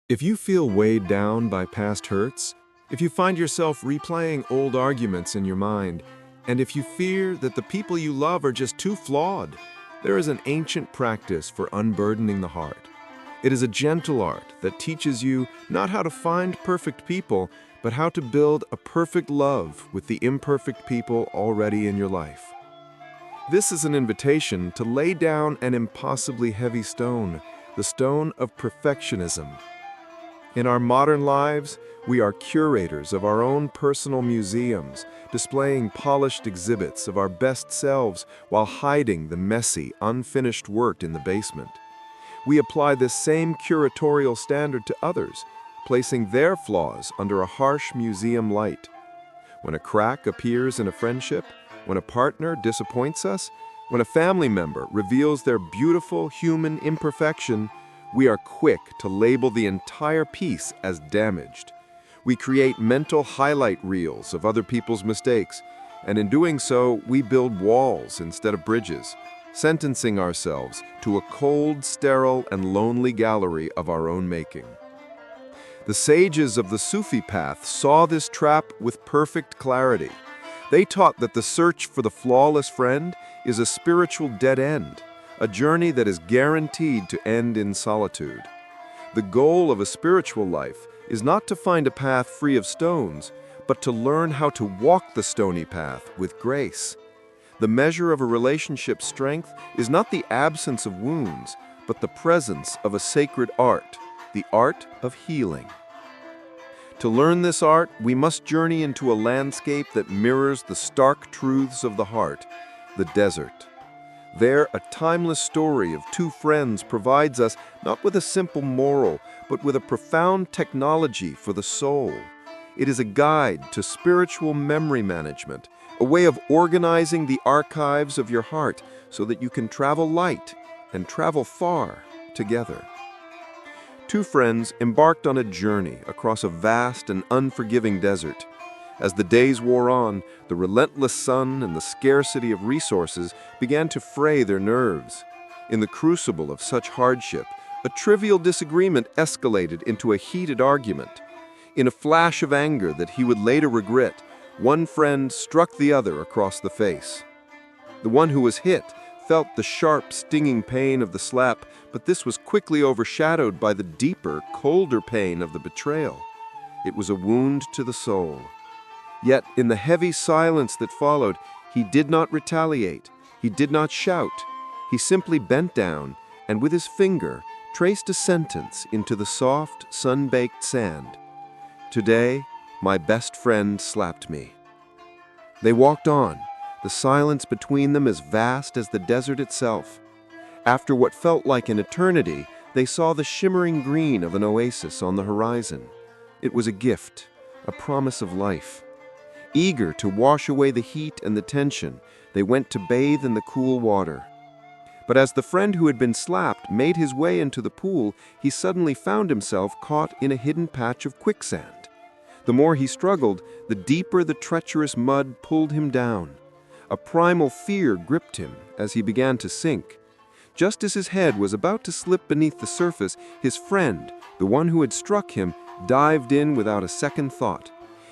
If you feel weighed down by past hurts, if you find yourself replaying old arguments in your mind, and if you fear that the people you love are just too flawed, there is an ancient practice for unburdening the heart. It is a gentle art that teaches you not how to find perfect people, but how to build a perfect love with the imperfect people already in your life. This is an invitation to lay down an impossibly heavy stone, the stone of perfectionism. In our modern lives, we are curators of our own personal museums, displaying polished exhibits of our best selves while hiding the messy, unfinished work in the basement. We apply this same curatorial standard to others, placing their flaws under a harsh museum light. When a crack appears in a friendship, when a partner disappoints us, when a family member reveals their beautiful human imperfection, we are quick to label the entire piece as damaged. We create mental highlight reels of other people's mistakes, and in doing so, we build walls instead of bridges, sentencing ourselves to a cold, sterile, and lonely gallery of our own making. The sages of the Sufi path saw this trap with perfect clarity. They taught that the search for the flawless friend is a spiritual dead end, a journey that is guaranteed to end in solitude. The goal of a spiritual life is not to find a path free of stones, but to learn how to walk the stony path with grace. The measure of a relationship's strength is not the absence of wounds, but the presence of a sacred art, the art of healing. To learn this art, we must journey into a landscape that mirrors the stark truths of the heart, the desert. There, a timeless story of two friends provides us not with a simple moral, but with a profound technology for the soul. It is a guide to spiritual memory management, a way of organizing the archives of your heart so that you can travel light and travel far together. Two friends embarked on a journey across a vast and unforgiving desert. As the days wore on, the relentless sun and the scarcity of resources began to fray their nerves. In the crucible of such hardship, a trivial disagreement escalated into a heated argument. In a flash of anger that he would later regret, one friend struck the other across the face. The one who was hit felt the sharp, stinging pain of the slap, but this was quickly overshadowed by the deeper, colder pain of the betrayal. It was a wound to the soul. Yet, in the heavy silence that followed, he did not retaliate. He did not shout. He simply bent down and with his finger traced a sentence into the soft, sun-baked sand. "Today, my best friend slapped me." They walked on, the silence between them as vast as the desert itself. After what felt like an eternity, they saw the shimmering green of an oasis on the horizon. It was a gift, a promise of life. Eager to wash away the heat and the tension, they went to bathe in the cool water. But as the friend who had been slapped made his way into the pool, he suddenly found himself caught in a hidden patch of quicksand. The more he struggled, the deeper the treacherous mud pulled him down. A primal fear gripped him as he began to sink. Just as his head was about to slip beneath the surface, his friend, the one who had struck him, dived in without a second thought.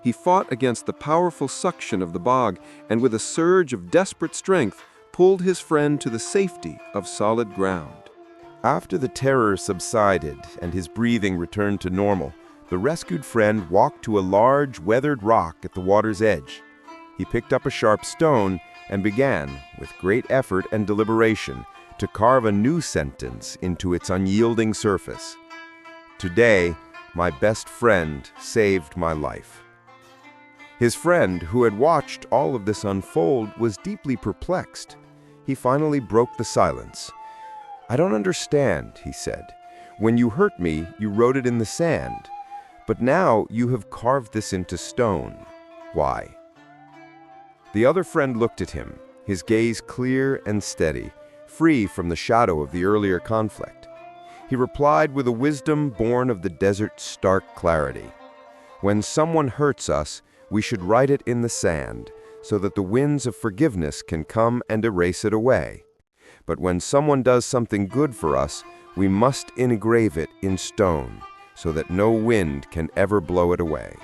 He fought against the powerful suction of the bog, and with a surge of desperate strength, pulled his friend to the safety of solid ground. After the terror subsided and his breathing returned to normal, the rescued friend walked to a large, weathered rock at the water's edge. He picked up a sharp stone and began, with great effort and deliberation, to carve a new sentence into its unyielding surface. "Today, my best friend saved my life." His friend, who had watched all of this unfold, was deeply perplexed. He finally broke the silence. "I don't understand," he said. "When you hurt me, you wrote it in the sand. But now you have carved this into stone. Why?" The other friend looked at him, his gaze clear and steady, free from the shadow of the earlier conflict. He replied with a wisdom born of the desert's stark clarity. "When someone hurts us, we should write it in the sand, so that the winds of forgiveness can come and erase it away. But when someone does something good for us, we must engrave it in stone, so that no wind can ever blow it away.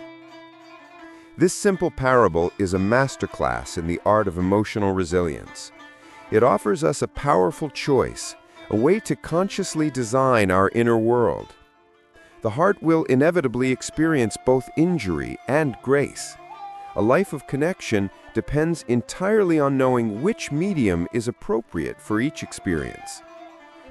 This simple parable is a masterclass in the art of emotional resilience. It offers us a powerful choice, a way to consciously design our inner world. The heart will inevitably experience both injury and grace. A life of connection depends entirely on knowing which medium is appropriate for each experience.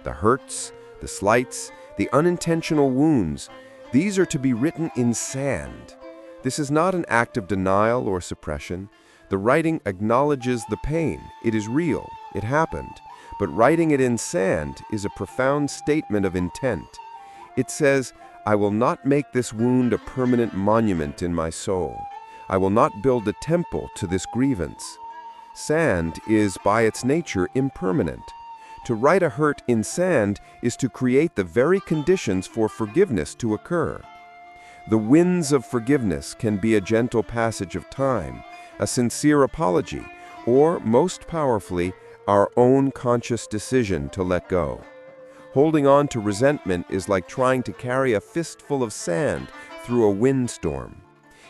The hurts, the slights, the unintentional wounds, these are to be written in sand. This is not an act of denial or suppression. The writing acknowledges the pain. It is real. It happened. But writing it in sand is a profound statement of intent. It says, "I will not make this wound a permanent monument in my soul. I will not build a temple to this grievance." Sand is, by its nature, impermanent. To write a hurt in sand is to create the very conditions for forgiveness to occur. The winds of forgiveness can be a gentle passage of time, a sincere apology, or, most powerfully, our own conscious decision to let go. Holding on to resentment is like trying to carry a fistful of sand through a windstorm.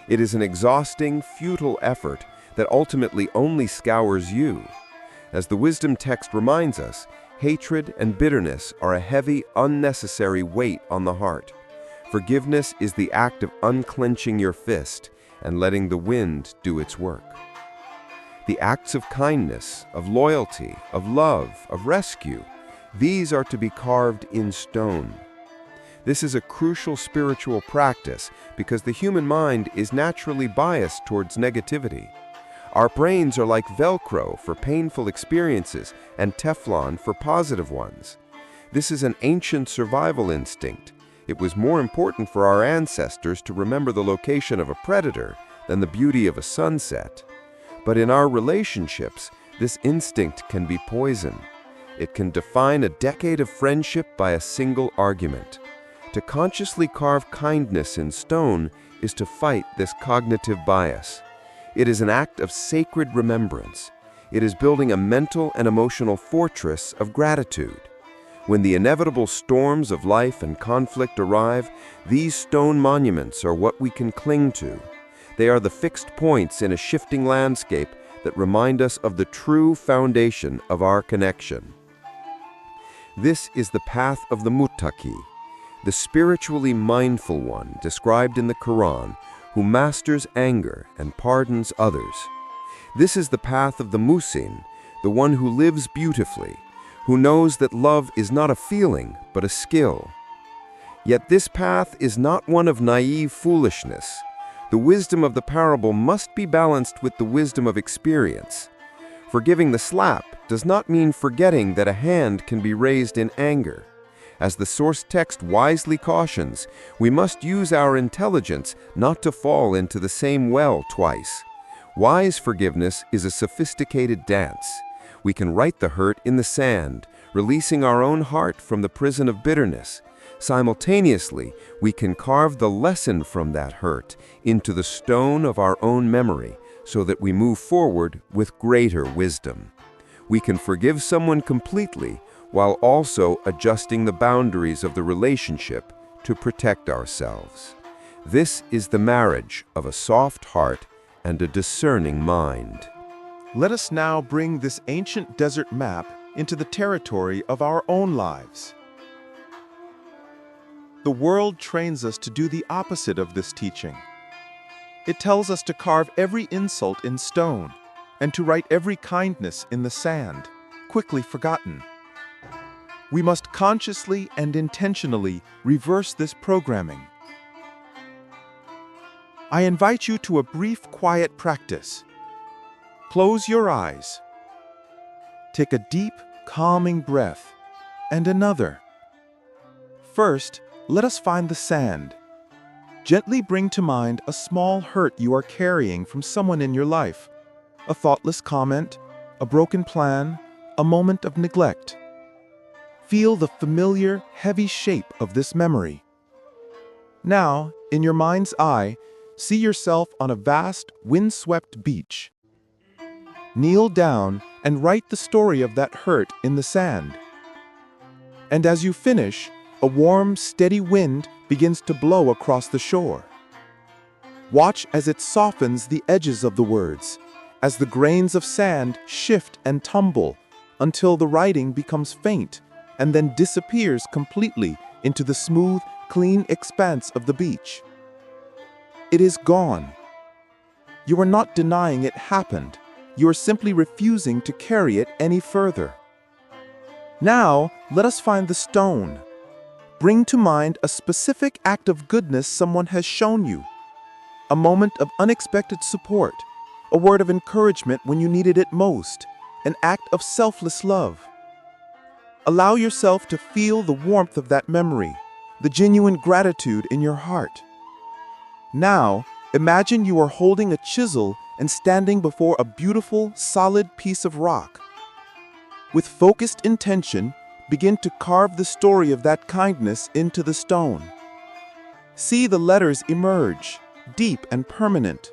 It is an exhausting, futile effort that ultimately only scours you. As the wisdom text reminds us, hatred and bitterness are a heavy, unnecessary weight on the heart. Forgiveness is the act of unclenching your fist and letting the wind do its work. The acts of kindness, of loyalty, of love, of rescue, these are to be carved in stone. This is a crucial spiritual practice because the human mind is naturally biased towards negativity. Our brains are like Velcro for painful experiences and Teflon for positive ones. This is an ancient survival instinct. It was more important for our ancestors to remember the location of a predator than the beauty of a sunset. But in our relationships, this instinct can be poison. It can define a decade of friendship by a single argument. To consciously carve kindness in stone is to fight this cognitive bias. It is an act of sacred remembrance. It is building a mental and emotional fortress of gratitude. When the inevitable storms of life and conflict arrive, these stone monuments are what we can cling to. They are the fixed points in a shifting landscape that remind us of the true foundation of our connection. This is the path of the muttaqi, the spiritually mindful one described in the Quran, who masters anger and pardons others. This is the path of the muhsin, the one who lives beautifully, who knows that love is not a feeling, but a skill. Yet this path is not one of naive foolishness. The wisdom of the parable must be balanced with the wisdom of experience. Forgiving the slap does not mean forgetting that a hand can be raised in anger. As the source text wisely cautions, we must use our intelligence not to fall into the same well twice. Wise forgiveness is a sophisticated dance. We can write the hurt in the sand, releasing our own heart from the prison of bitterness. Simultaneously, we can carve the lesson from that hurt into the stone of our own memory so that we move forward with greater wisdom. We can forgive someone completely while also adjusting the boundaries of the relationship to protect ourselves. This is the marriage of a soft heart and a discerning mind. Let us now bring this ancient desert map into the territory of our own lives. The world trains us to do the opposite of this teaching. It tells us to carve every insult in stone and to write every kindness in the sand, quickly forgotten. We must consciously and intentionally reverse this programming. I invite you to a brief, quiet practice. Close your eyes. Take a deep, calming breath, and another. First, let us find the sand. Gently bring to mind a small hurt you are carrying from someone in your life. A thoughtless comment, a broken plan, a moment of neglect. Feel the familiar, heavy shape of this memory. Now, in your mind's eye, see yourself on a vast, windswept beach. Kneel down and write the story of that hurt in the sand. And as you finish, a warm, steady wind begins to blow across the shore. Watch as it softens the edges of the words, as the grains of sand shift and tumble until the writing becomes faint and then disappears completely into the smooth, clean expanse of the beach. It is gone. You are not denying it happened. You are simply refusing to carry it any further. Now, let us find the stone. Bring to mind a specific act of goodness someone has shown you. A moment of unexpected support, a word of encouragement when you needed it most, an act of selfless love. Allow yourself to feel the warmth of that memory, the genuine gratitude in your heart. Now, imagine you are holding a chisel and standing before a beautiful, solid piece of rock. With focused intention, begin to carve the story of that kindness into the stone. See the letters emerge, deep and permanent.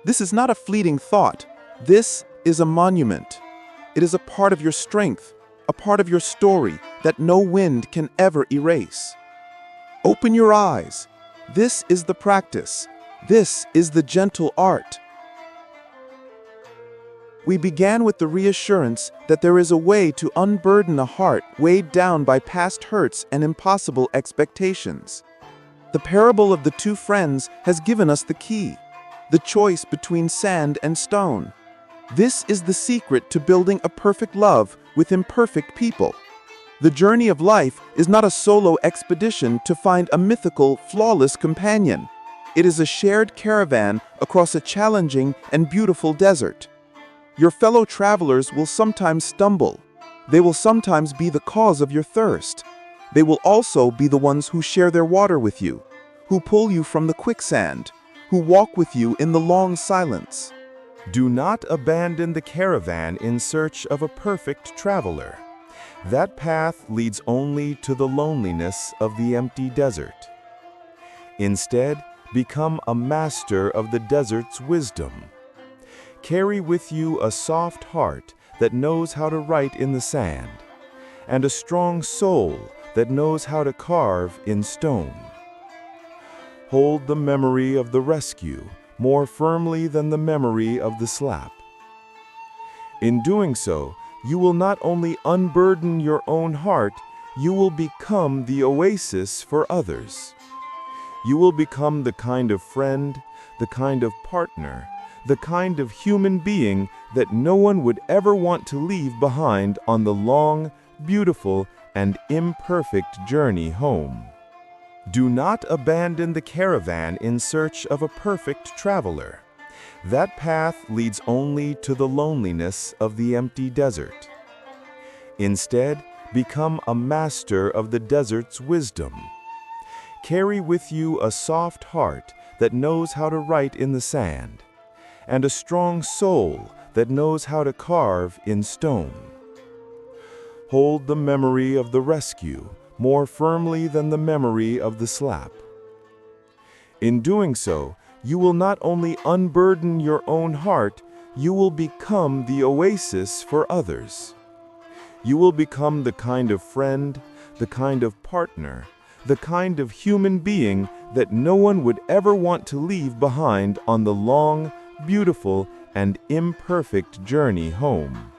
This is not a fleeting thought. This is a monument. It is a part of your strength, a part of your story that no wind can ever erase. Open your eyes. This is the practice. This is the gentle art. We began with the reassurance that there is a way to unburden a heart weighed down by past hurts and impossible expectations. The parable of the two friends has given us the key, the choice between sand and stone. This is the secret to building a perfect love with imperfect people. The journey of life is not a solo expedition to find a mythical, flawless companion. It is a shared caravan across a challenging and beautiful desert. Your fellow travelers will sometimes stumble. They will sometimes be the cause of your thirst. They will also be the ones who share their water with you, who pull you from the quicksand, who walk with you in the long silence. Do not abandon the caravan in search of a perfect traveler. That path leads only to the loneliness of the empty desert. Instead, become a master of the desert's wisdom. Carry with you a soft heart that knows how to write in the sand, and a strong soul that knows how to carve in stone. Hold the memory of the rescue more firmly than the memory of the slap. In doing so, you will not only unburden your own heart, you will become the oasis for others. You will become the kind of friend, the kind of partner, the kind of human being that no one would ever want to leave behind on the long, beautiful, and imperfect journey home. Do not abandon the caravan in search of a perfect traveler. That path leads only to the loneliness of the empty desert. Instead, become a master of the desert's wisdom. Carry with you a soft heart that knows how to write in the sand, and a strong soul that knows how to carve in stone. Hold the memory of the rescue more firmly than the memory of the slap. In doing so, you will not only unburden your own heart, you will become the oasis for others. You will become the kind of friend, the kind of partner, the kind of human being that no one would ever want to leave behind on the long, beautiful, and imperfect journey home.